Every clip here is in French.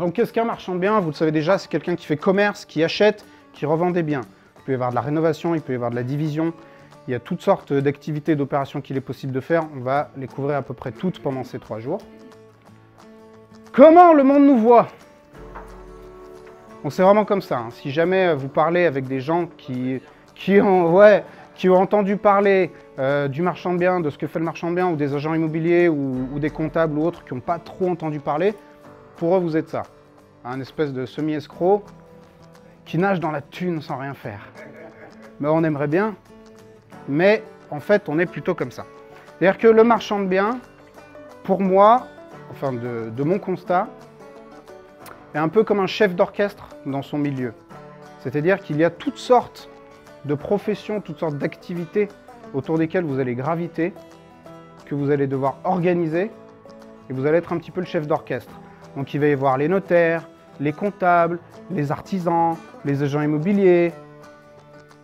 Donc qu'est-ce qu'un marchand de biens? Vous le savez déjà, c'est quelqu'un qui fait commerce, qui achète, qui revend des biens. Il peut y avoir de la rénovation, il peut y avoir de la division. Il y a toutes sortes d'activités, d'opérations qu'il est possible de faire. On va les couvrir à peu près toutes pendant ces 3 jours. Comment le monde nous voit? Bon, c'est vraiment comme ça. Hein. Si jamais vous parlez avec des gens qui ont entendu parler du marchand de biens, de ce que fait le marchand de biens, ou des agents immobiliers, ou des comptables ou autres qui n'ont pas trop entendu parler, pour eux, vous êtes ça. Un espèce de semi-escroc qui nage dans la thune sans rien faire. Mais on aimerait bien, mais en fait, on est plutôt comme ça. C'est-à-dire que le marchand de biens, pour moi, enfin de mon constat, est un peu comme un chef d'orchestre dans son milieu. C'est-à-dire qu'il y a toutes sortes de professions, toutes sortes d'activités autour desquelles vous allez graviter, que vous allez devoir organiser, et vous allez être un petit peu le chef d'orchestre. Donc il va y avoir les notaires, les comptables, les artisans, les agents immobiliers,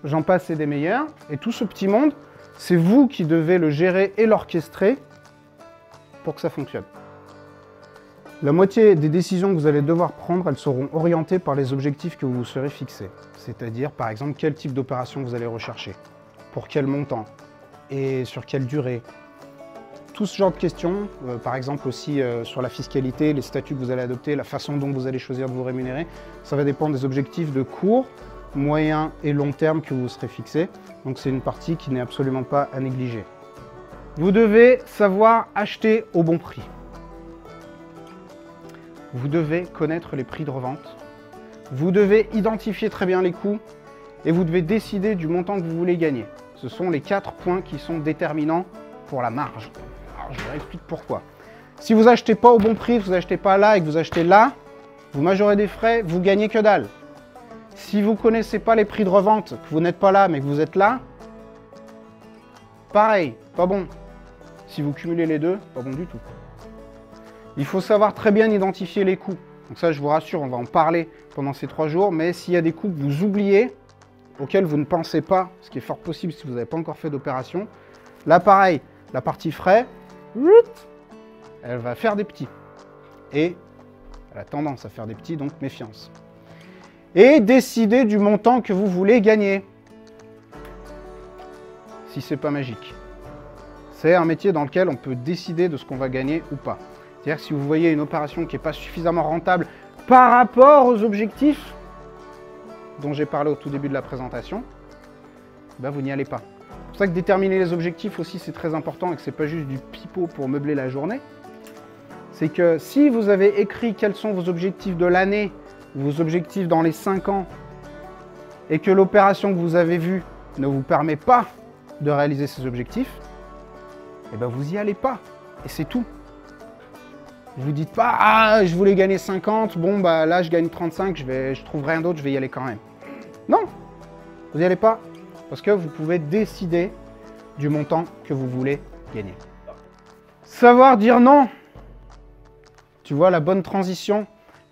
j'en passe et des meilleurs. Et tout ce petit monde, c'est vous qui devez le gérer et l'orchestrer pour que ça fonctionne. La moitié des décisions que vous allez devoir prendre, elles seront orientées par les objectifs que vous vous serez fixés. C'est-à-dire, par exemple, quel type d'opération vous allez rechercher, pour quel montant et sur quelle durée. Tout ce genre de questions, par exemple aussi sur la fiscalité, les statuts que vous allez adopter, la façon dont vous allez choisir de vous rémunérer, ça va dépendre des objectifs de court, moyen et long terme que vous serez fixés. Donc c'est une partie qui n'est absolument pas à négliger. Vous devez savoir acheter au bon prix. Vous devez connaître les prix de revente. Vous devez identifier très bien les coûts et vous devez décider du montant que vous voulez gagner. Ce sont les 4 points qui sont déterminants pour la marge. Alors, je vous explique pourquoi. Si vous n'achetez pas au bon prix, vous n'achetez pas là et que vous achetez là, vous majorez des frais, vous gagnez que dalle. Si vous ne connaissez pas les prix de revente, que vous n'êtes pas là mais que vous êtes là, pareil, pas bon. Si vous cumulez les deux, pas bon du tout. Il faut savoir très bien identifier les coûts. Donc ça, je vous rassure, on va en parler pendant ces 3 jours, mais s'il y a des coûts que vous oubliez, auxquels vous ne pensez pas, ce qui est fort possible si vous n'avez pas encore fait d'opération, là pareil, la partie frais, elle va faire des petits. Et elle a tendance à faire des petits, donc méfiance. Et décidez du montant que vous voulez gagner. Si c'est pas magique. C'est un métier dans lequel on peut décider de ce qu'on va gagner ou pas. C'est-à-dire que si vous voyez une opération qui n'est pas suffisamment rentable par rapport aux objectifs dont j'ai parlé au tout début de la présentation, ben vous n'y allez pas. C'est pour ça que déterminer les objectifs aussi, c'est très important et que ce n'est pas juste du pipeau pour meubler la journée. C'est que si vous avez écrit quels sont vos objectifs de l'année, vos objectifs dans les 5 ans, et que l'opération que vous avez vue ne vous permet pas de réaliser ces objectifs, eh ben vous n'y allez pas. Et c'est tout. Vous dites pas « Ah, je voulais gagner 50, bon bah là je gagne 35, je trouve rien d'autre, je vais y aller quand même. » Non, vous n'y allez pas, parce que vous pouvez décider du montant que vous voulez gagner. Savoir dire non. Tu vois, la bonne transition.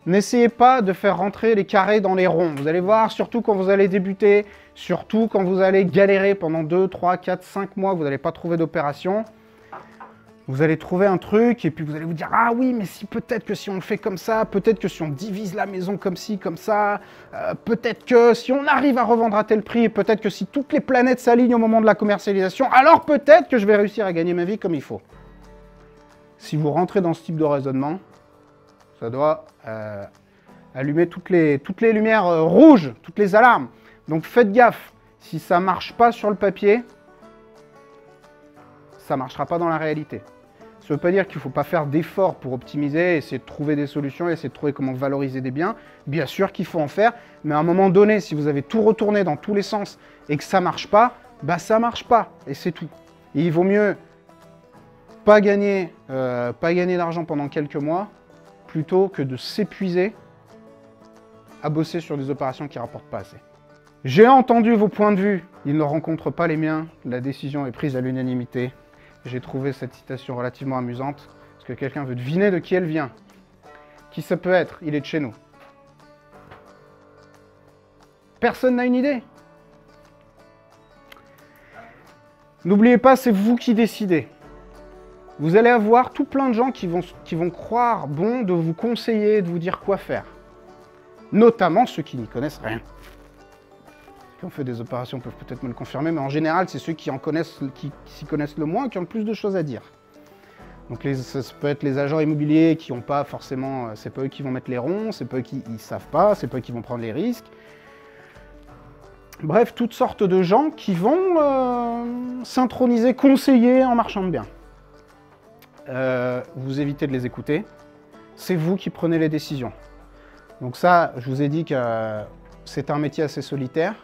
N'essayez pas de faire rentrer les carrés dans les ronds. Vous allez voir, surtout quand vous allez débuter, surtout quand vous allez galérer pendant 2, 3, 4, 5 mois, vous n'allez pas trouver d'opération. Vous allez trouver un truc et puis vous allez vous dire « Ah oui, mais si peut-être que si on le fait comme ça, peut-être que si on divise la maison comme ci, comme ça, peut-être que si on arrive à revendre à tel prix, et peut-être que si toutes les planètes s'alignent au moment de la commercialisation, alors peut-être que je vais réussir à gagner ma vie comme il faut. » Si vous rentrez dans ce type de raisonnement, ça doit allumer toutes les lumières rouges, toutes les alarmes. Donc faites gaffe, si ça ne marche pas sur le papier, ça ne marchera pas dans la réalité. Ça ne veut pas dire qu'il ne faut pas faire d'efforts pour optimiser, essayer de trouver des solutions, essayer de trouver comment valoriser des biens. Bien sûr qu'il faut en faire, mais à un moment donné, si vous avez tout retourné dans tous les sens et que ça ne marche pas, bah ça ne marche pas, et c'est tout. Et il vaut mieux pas gagner d'argent pendant quelques mois, plutôt que de s'épuiser à bosser sur des opérations qui ne rapportent pas assez. J'ai entendu vos points de vue, ils ne rencontrent pas les miens, la décision est prise à l'unanimité. J'ai trouvé cette citation relativement amusante, parce que quelqu'un veut deviner de qui elle vient. Qui ça peut être? Il est de chez nous. Personne n'a une idée. N'oubliez pas, c'est vous qui décidez. Vous allez avoir tout plein de gens qui vont croire bon de vous conseiller, de vous dire quoi faire. Notamment ceux qui n'y connaissent rien. Qui ont fait des opérations peuvent peut-être me le confirmer, mais en général, c'est ceux qui s'y connaissent le moins et qui ont le plus de choses à dire. Donc ça peut être les agents immobiliers qui n'ont pas forcément... C'est pas eux qui vont mettre les ronds, c'est pas eux qui ne savent pas, c'est pas eux qui vont prendre les risques. Bref, toutes sortes de gens qui vont s'introniser, conseiller en marchand de biens. Vous évitez de les écouter. C'est vous qui prenez les décisions. Donc ça, je vous ai dit que c'est un métier assez solitaire.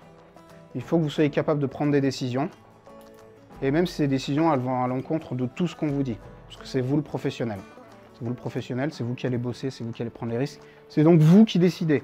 Il faut que vous soyez capable de prendre des décisions. Et même si ces décisions, elles vont à l'encontre de tout ce qu'on vous dit. Parce que c'est vous le professionnel. C'est vous le professionnel, c'est vous qui allez bosser, c'est vous qui allez prendre les risques. C'est donc vous qui décidez.